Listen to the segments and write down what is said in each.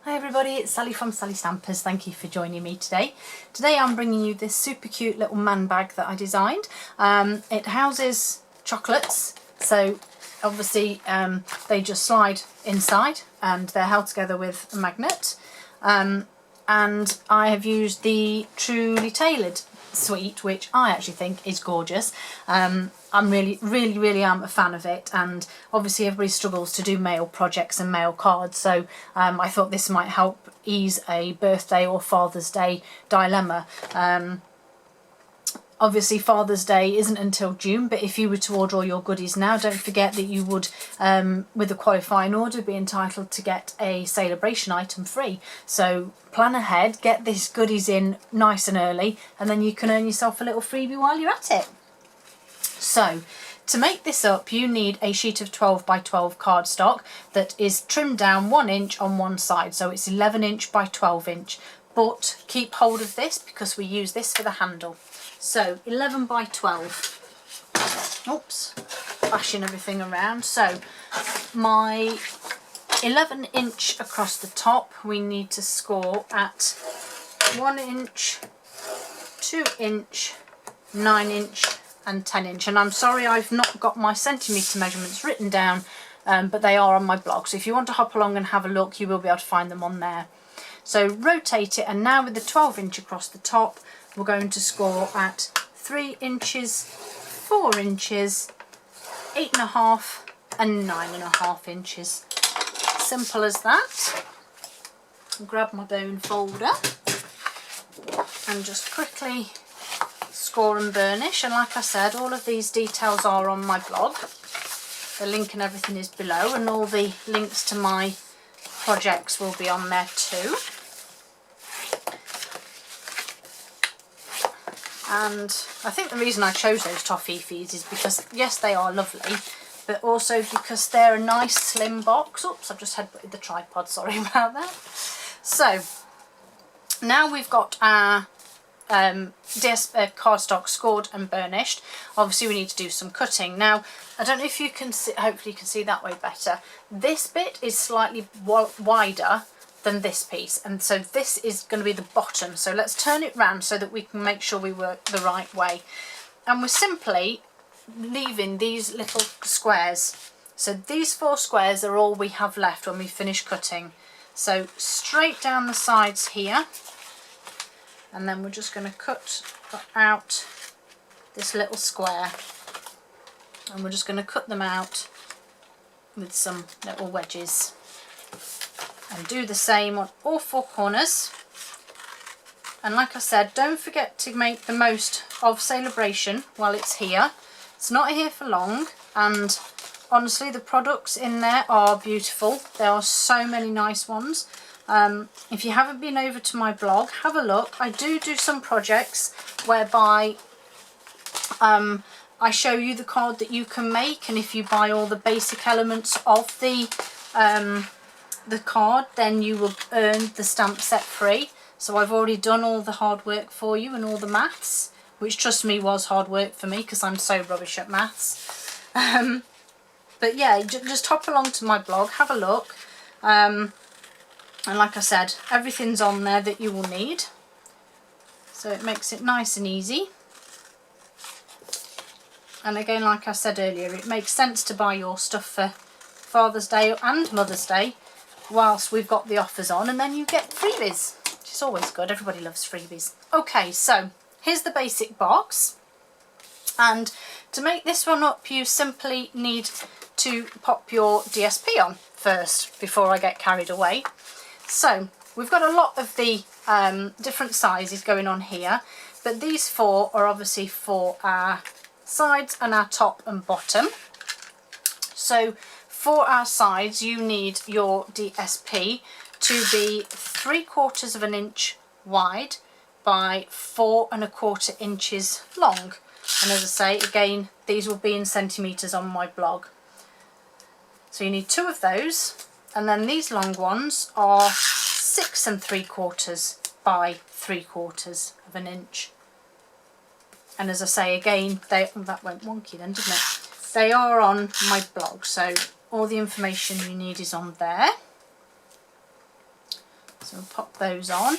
Hi everybody, it's Sally from Sally Stampers. Thank you for joining me today. Today I'm bringing you this super cute little man bag that I designed. It houses chocolates, so obviously they just slide inside and they're held together with a magnet. And I have used the Truly Tailored suite, which I actually think is gorgeous. I'm really am a fan of it, and obviously everybody struggles to do mail projects and mail cards, so I thought this might help ease a birthday or Father's Day dilemma. Obviously Father's Day isn't until June, but if you were to order all your goodies now, don't forget that you would, with a qualifying order, be entitled to get a celebration item free. So plan ahead, get these goodies in nice and early, and then you can earn yourself a little freebie while you're at it. So to make this up, you need a sheet of 12 by 12 cardstock that is trimmed down 1 inch on one side, so it's 11 inch by 12 inch. But keep hold of this because we use this for the handle. So 11 by 12. Oops, bashing everything around. So my 11 inch across the top, we need to score at 1 inch, 2 inch, 9 inch and 10 inch. And I'm sorry I've not got my centimetre measurements written down, but they are on my blog. So if you want to hop along and have a look, you will be able to find them on there. So rotate it, and now with the 12 inch across the top, we're going to score at 3 inches, 4 inches, 8.5 and 9.5 inches. Simple as that. I'll grab my bone folder and just quickly score and burnish. And like I said, all of these details are on my blog. The link and everything is below, and all the links to my projects will be on there too. And I think the reason I chose those toffees is because, yes, they are lovely, but also because they're a nice slim box. Oops, I've just headbutted the tripod, sorry about that. So now we've got our cardstock scored and burnished. Obviously we need to do some cutting. Now I don't know if you can see, hopefully you can see that way better. This bit is slightly wider than this piece, and so this is going to be the bottom. So let's turn it round so that we can make sure we work the right way. And we're simply leaving these little squares. So these 4 squares are all we have left when we finish cutting. So straight down the sides here, and then we're just going to cut out this little square, and we're just going to cut them out with some little wedges, and do the same on all 4 corners. And like I said, don't forget to make the most of Celebration while it's here. It's not here for long, and honestly the products in there are beautiful. There are so many nice ones. If you haven't been over to my blog, have a look. I do some projects whereby I show you the card that you can make, and if you buy all the basic elements of the card, then you will earn the stamp set free. So I've already done all the hard work for you and all the maths, which, trust me, was hard work for me because I'm so rubbish at maths. But yeah, just hop along to my blog, have a look. And like I said, everything's on there that you will need. So it makes it nice and easy. And again, like I said earlier, it makes sense to buy your stuff for Father's Day and Mother's Day whilst we've got the offers on, and then you get freebies, which is always good. Everybody loves freebies. Okay, so here's the basic box. And to make this one up, you simply need to pop your DSP on first before I get carried away. So we've got a lot of the different sizes going on here, but these 4 are obviously for our sides and our top and bottom. So for our sides, you need your DSP to be 3/4 of an inch wide by 4 1/4 inches long. And as I say, again, these will be in centimetres on my blog. So you need 2 of those, and then these long ones are 6 3/4 by 3/4 of an inch. And as I say again, that went wonky then, didn't it? They are on my blog, so all the information you need is on there. So we'll pop those on.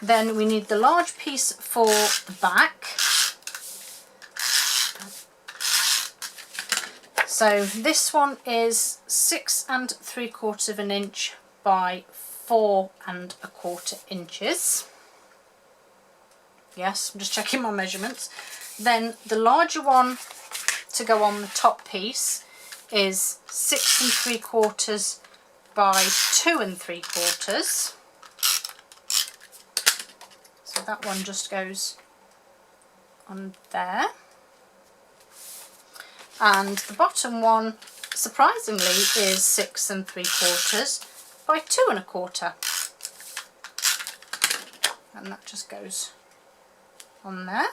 Then we need the large piece for the back. So this one is 6 3/4 inch by 4 1/4 inches. Yes, I'm just checking my measurements. Then the larger one to go on the top piece is 6 3/4 by 2 3/4. So that one just goes on there. And the bottom one, surprisingly, is 6 3/4 by 2 1/4. And that just goes on there.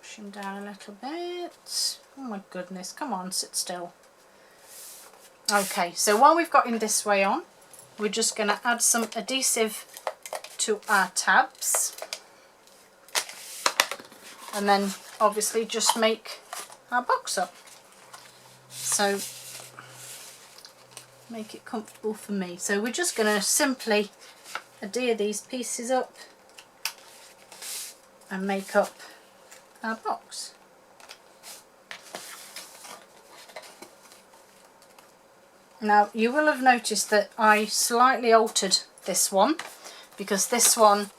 Push him down a little bit. Oh my goodness, come on, sit still. Okay, so while we've got him this way on, we're just going to add some adhesive to our tabs. And then obviously just make our box up. So make it comfortable for me. So we're just going to simply adhere these pieces up and make up our box. Now you will have noticed that I slightly altered this one, because this one,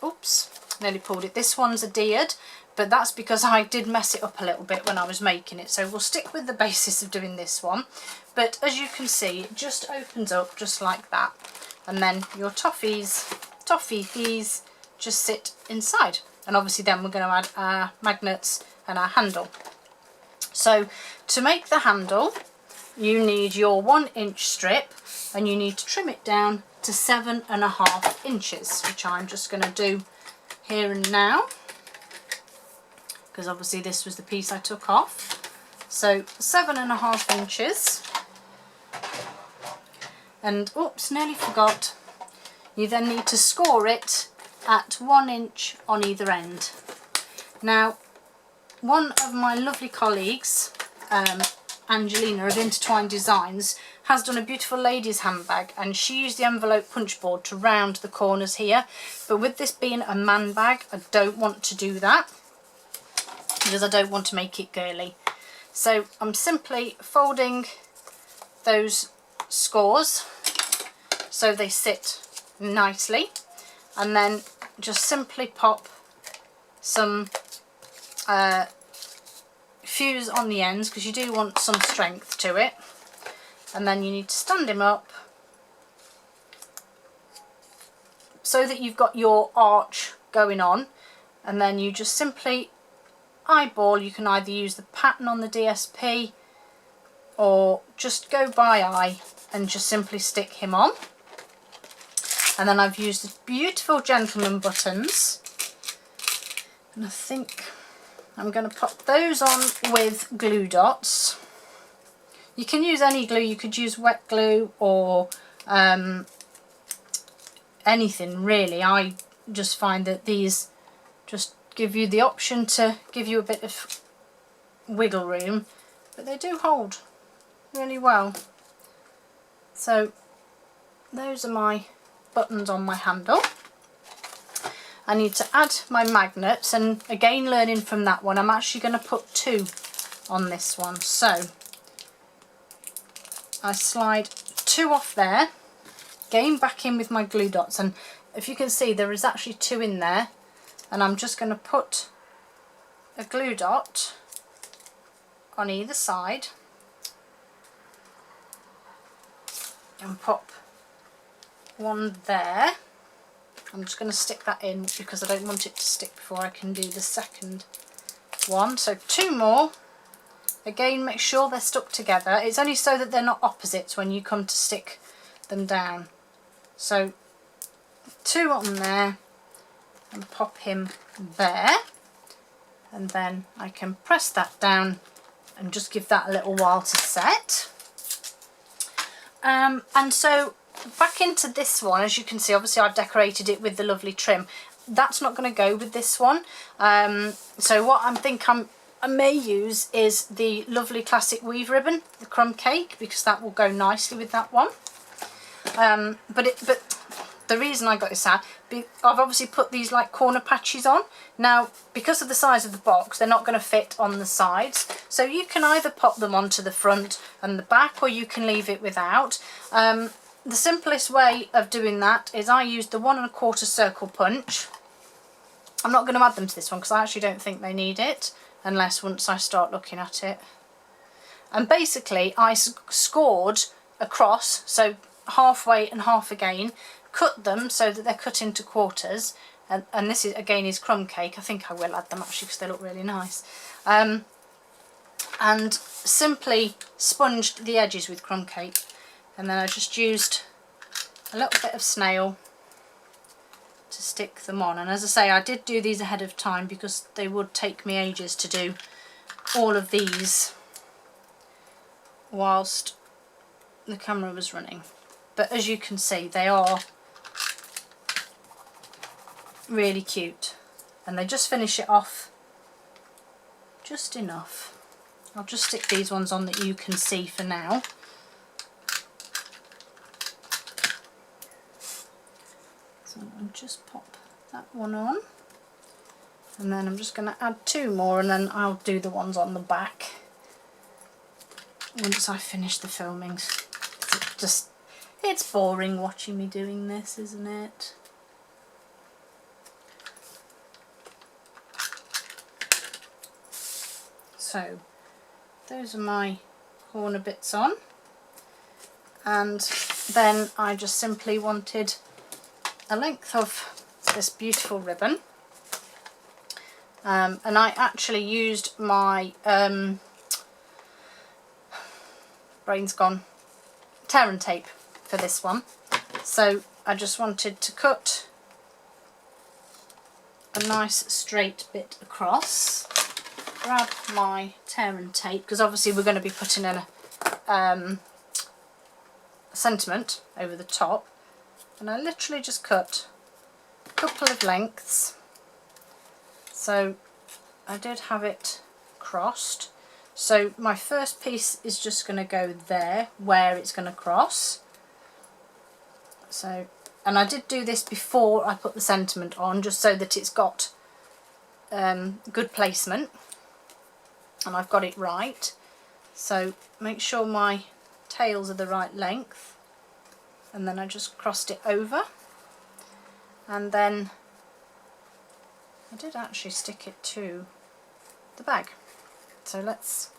oops, nearly pulled it, this one's adhered, but that's because I did mess it up a little bit when I was making it. So we'll stick with the basis of doing this one, but as you can see, it just opens up just like that, and then your toffees just sit inside. And obviously then we're going to add our magnets and our handle. So to make the handle, you need your 1 inch strip, and you need to trim it down to 7 1/2 inches, which I'm just going to do here and now, because obviously this was the piece I took off. So 7 1/2 inches, and oops, nearly forgot, you then need to score it at 1 inch on either end. Now, one of my lovely colleagues, Angelina of Intertwined Designs, has done a beautiful ladies handbag, and she used the envelope punch board to round the corners here, but with this being a man bag, I don't want to do that because I don't want to make it girly. So I'm simply folding those scores so they sit nicely, and then just simply pop some fuse on the ends, because you do want some strength to it, and then you need to stand him up so that you've got your arch going on, and then you just simply eyeball. You can either use the pattern on the DSP or just go by eye and just simply stick him on. And then I've used the beautiful gentleman buttons, and I think I'm going to pop those on with glue dots. You can use any glue, you could use wet glue or anything really. I just find that these just give you the option to give you a bit of wiggle room, but they do hold really well. So those are my buttons on my handle. I need to add my magnets, and again, learning from that one, I'm actually going to put 2 on this one. So I slide 2 off there, again back in with my glue dots, and if you can see there is actually 2 in there, and I'm just going to put a glue dot on either side and pop one there. I'm just going to stick that in because I don't want it to stick before I can do the second one. So 2 more. Again, make sure they're stuck together. It's only so that they're not opposites when you come to stick them down. So 2 on there and pop him there, and then I can press that down and just give that a little while to set. And so back into this one, as you can see, obviously I've decorated it with the lovely trim. That's not going to go with this one. So what I may use is the lovely classic weave ribbon, the crumb cake, because that will go nicely with that one. But the reason I got this out, I've obviously put these like corner patches on. Now, because of the size of the box, they're not going to fit on the sides. So you can either pop them onto the front and the back, or you can leave it without. The simplest way of doing that is I used the 1 1/4 circle punch. I'm not going to add them to this one because I actually don't think they need it, unless once I start looking at it. And basically I scored across, so halfway and half again, cut them so that they're cut into quarters, and this is again is crumb cake. I think I will add them actually because they look really nice. And simply sponged the edges with crumb cake, and then I just used a little bit of snail to stick them on. And as I say, I did do these ahead of time because they would take me ages to do all of these whilst the camera was running. But as you can see, they are really cute, and they just finish it off just enough. I'll just stick these ones on that you can see for now. So I'll just pop that one on, and then I'm just going to add 2 more, and then I'll do the ones on the back once I finish the filmings. It's boring watching me doing this, isn't it? So those are my corner bits on, and then I just simply wanted a length of this beautiful ribbon, and I actually used my brain's gone, tear and tape for this one. So I just wanted to cut a nice straight bit across, grab my tear and tape, because obviously we're going to be putting in a sentiment over the top, and I literally just cut a couple of lengths. So I did have it crossed, so my first piece is just going to go there where it's going to cross. So, and I did do this before I put the sentiment on, just so that it's got good placement, and I've got it right. So make sure my tails are the right length, and then I just crossed it over, and then I did actually stick it to the bag. So let's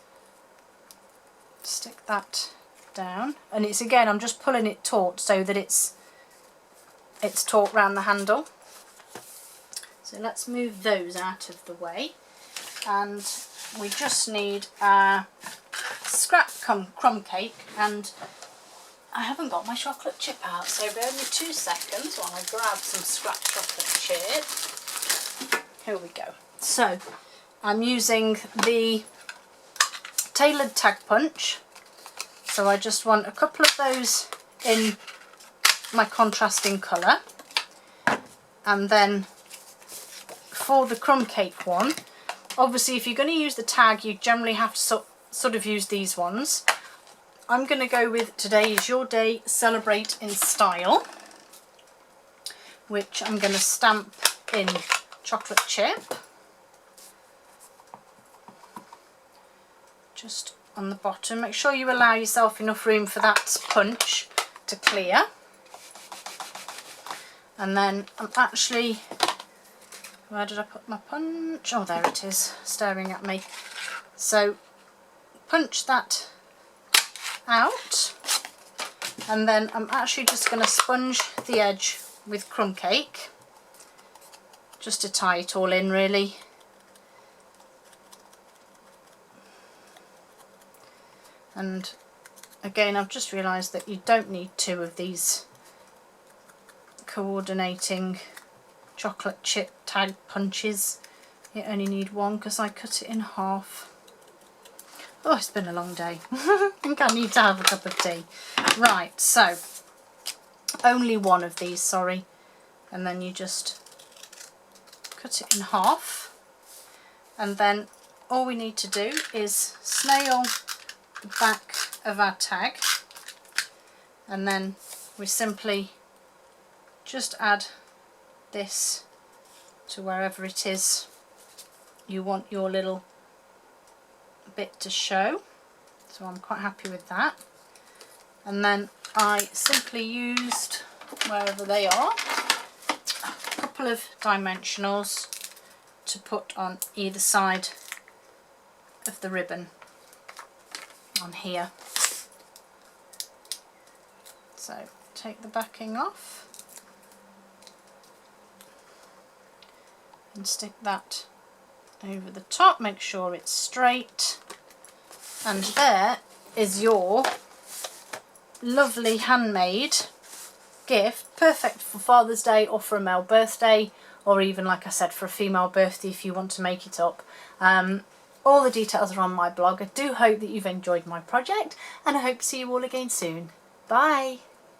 stick that down, and it's again, I'm just pulling it taut so that it's taut round the handle. So let's move those out of the way, and we just need a scrap crumb cake, and I haven't got my chocolate chip out, so bear with me 2 seconds while I grab some scrap chocolate chip. Here we go. So I'm using the tailored tag punch, so I just want a couple of those in my contrasting colour, and then for the crumb cake one, obviously if you're going to use the tag, you generally have to sort of use these ones. I'm going to go with Today Is Your Day, Celebrate in Style, which I'm going to stamp in chocolate chip just on the bottom. Make sure you allow yourself enough room for that punch to clear. And then I'm actually, where did I put my punch? Oh, there it is, staring at me. So punch that out, and then I'm actually just going to sponge the edge with crumb cake just to tie it all in, really. And again, I've just realised that you don't need 2 of these coordinating chocolate chip tag punches. You only need 1 because I cut it in half. Oh, it's been a long day. I think I need to have a cup of tea. Right, so only 1 of these, sorry, and then you just cut it in half, and then all we need to do is snail the back of our tag, and then we simply just add this to wherever it is you want your little bit to show. So I'm quite happy with that. And then I simply used, wherever they are, a couple of dimensionals to put on either side of the ribbon on here. So take the backing off and stick that over the top, make sure it's straight, and there is your lovely handmade gift, perfect for Father's Day or for a male birthday, or even, like I said, for a female birthday if you want to make it up. All the details are on my blog. I do hope that you've enjoyed my project, and I hope to see you all again soon. Bye!